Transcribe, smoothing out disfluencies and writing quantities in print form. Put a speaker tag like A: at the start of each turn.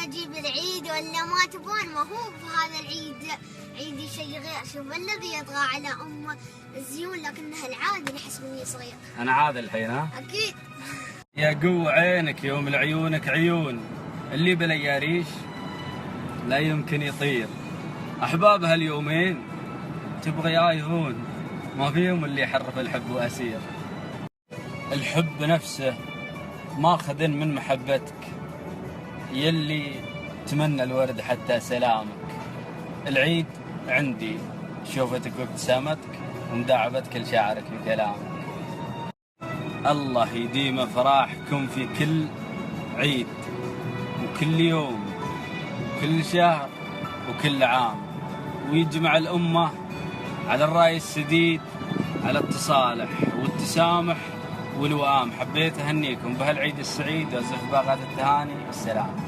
A: اجيب العيد ولا ما تبون؟ ما هو بهذا العيد عيدي شيء غير. شوف الذي يطغى على امه الزيون لكنها العادي نحس مني صغير.
B: انا عاد الحين ها؟
A: اكيد.
B: يا قو عينك يوم لعيونك عيون، اللي بلا ريش لا يمكن يطير. احباب هاليومين تبغى يهون، ما فيهم اللي يحرف الحب واسير. الحب نفسه ماخذ من محبتك، يلي تمنى الورد حتى سلامك. العيد عندي شوفتك وابتسامتك ومداعبتك لشعرك بكلامك. الله يديم افراحكم في كل عيد وكل يوم وكل شهر وكل عام، ويجمع الأمة على الرأي السديد، على التصالح والتسامح والوئام. حبيت أهنيكم بهالعيد السعيد وأزف باقات التهاني والسلام.